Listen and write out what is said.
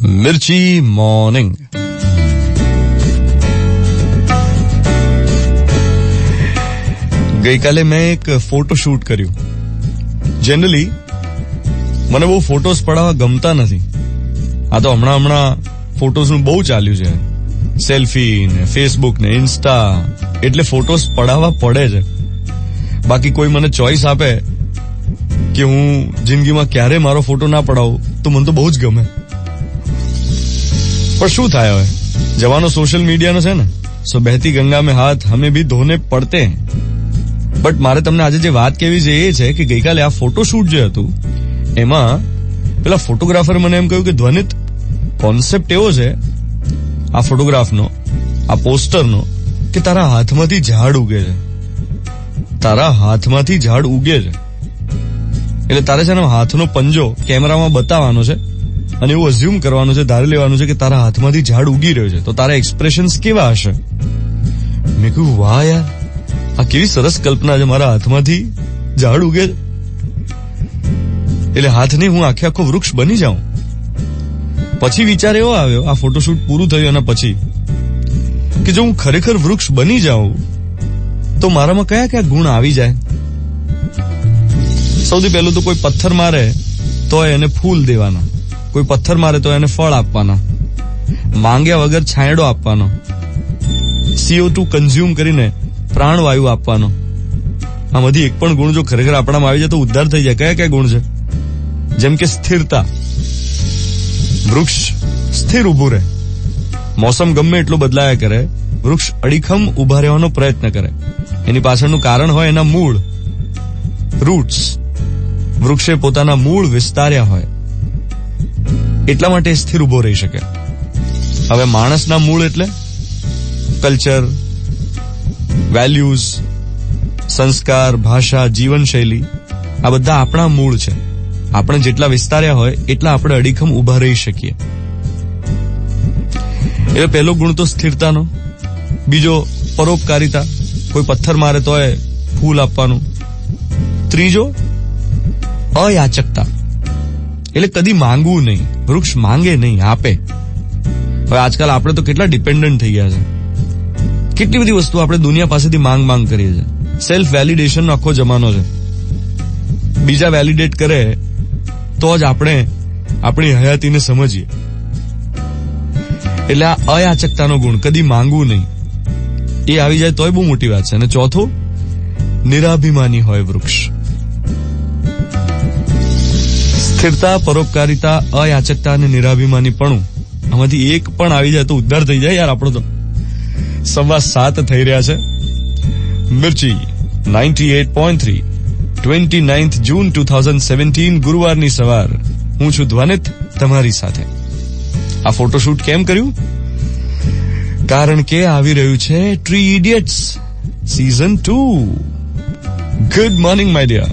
મિર્ચી morning. ગઈકાલે મેં એક ફોટો શૂટ કર્યું. જનરલી મને બહુ ફોટોસ પડાવવા ગમતા નથી. આ તો હમણાં ફોટોસનું બહુ ચાલ્યું છે. સેલ્ફી ને ફેસબુક ને ઇન્સ્ટા, એટલે ફોટોસ પડાવવા પડે છે. બાકી કોઈ મને ચોઈસ આપે કે હું જિંદગીમાં ક્યારે મારો ફોટો ના પડાવું તો મને તો બહુ જ ગમે. પણ શું થાય હવે, જવાનો સોશિયલ મીડિયાનો છે ને, સો બહેતી ગંગા મેં હાથ હમે ભી ધોને પડતે હૈ. બટ મારે તમને આજે જે વાત કહેવી છે એ છે કે ગઈકાલે આ ફોટોશૂટ જે હતું એમાં પેલા ફોટોગ્રાફર મને એમ કહ્યું કે ધ્વનિત, કોન્સેપ્ટ એવો છે આ ફોટોગ્રાફનો, આ પોસ્ટરનો, કે તારા હાથમાંથી ઝાડ ઉગે છે. તારા હાથમાંથી ઝાડ ઉગે છે એટલે તારે છે ને હાથનો પંજો કેમેરામાં બતાવવાનો છે અને એવું અઝ્યુમ કરવાનું છે, ધારી લેવાનું છે કે તારા હાથમાંથી ઝાડ ઉગી રહ્યો છે. તો તારા એક્સપ્રેશન્સ કેવા હશે? મેં કહ્યું વાહ યાર, આ કેવી સરસ કલ્પના છે, મારા હાથમાંથી ઝાડ ઉગે છે એટલે હાથની હું આખો વૃક્ષ બની જાઉં. પછી વિચાર એવો આવ્યો આ ફોટોશૂટ પૂરું થયું અને પછી કે જો હું ખરેખર વૃક્ષ બની જાઉં તો મારામાં કયા કયા ગુણ આવી જાય. સૌથી પહેલું તો કોઈ પથ્થર મારે તો એને ફૂલ દેવાના, કોઈ પથ્થર મારે તો એને ફળ આપવાના, માંગ્યા વગર છાંયડો આપવાનો, CO2 કન્ઝ્યુમ કરીને પ્રાણવાયુ આપવાનો. આમાંથી એક પણ ગુણ જો ખરેખર આપણામાં આવી જાય તો ઉદ્ધાર થઈ જાય. કયા કયા ગુણ છે? જેમ કે સ્થિરતા. વૃક્ષ સ્થિર ઉભું રહે, મોસમ ગમે એટલો બદલાયા કરે, વૃક્ષ અડીખમ ઉભા રહેવાનો પ્રયત્ન કરે. એની પાછળનું કારણ હોય એના મૂળ, રૂટ્સ. વૃક્ષે પોતાના મૂળ વિસ્તાર્યા હોય એટલા માટે સ્થિર ઉભો રહી શકે. હવે માણસના મૂળ એટલે કલ્ચર, વેલ્યુઝ, સંસ્કાર, ભાષા, જીવનશૈલી, આ બધા આપણા મૂળ છે. આપણે જેટલા વિસ્તાર્યા હોય એટલા આપણે અડીખમ ઉભા રહી શકીએ. એટલે પહેલો ગુણ તો સ્થિરતાનો. બીજો પરોપકારિતા, કોઈ પથ્થર મારે તોય ફૂલ આપવાનું. ત્રીજો અયાચકતા, એટલે કદી માંગવું નહીં. વૃક્ષ માંગે નહીં, આપે. હવે આજકાલ આપણે તો કેટલા ડિપેન્ડન્ટ થઈ ગયા છે. કેટલી બધી વસ્તુ આપણે દુનિયા પાસેથી માંગ કરીએ છીએ. સેલ્ફ વેલિડેશનનો આખો જમાનો છે. બીજા વેલિડેટ કરે તો જ આપણે આપણી હયાતીને સમજીએ. એટલે આ અયાચકતાનો ગુણ, કદી માંગવું નહીં, એ આવી જાય તોય બહુ મોટી વાત છે. અને ચોથું, નિરાભિમાની હોય વૃક્ષ. સ્થિરતા, પરોપકારિતા, અયાચકતા અને નિરાભિમાનીપણું, આમાંથી એક પણ આવી જાય તો ઉદ્ધાર થઈ જાય યાર આપણો. તો 7:15 થઈ રહ્યા છે. મિર્ચી 98.3, 29th જૂન 2017, ગુરુવારની સવાર. હું છું ધ્વનિત તમારી સાથે. આ ફોટોશૂટ કેમ કર્યું? કારણ કે આવી રહ્યું છે 3 Idiots Season 2. Good morning my dear.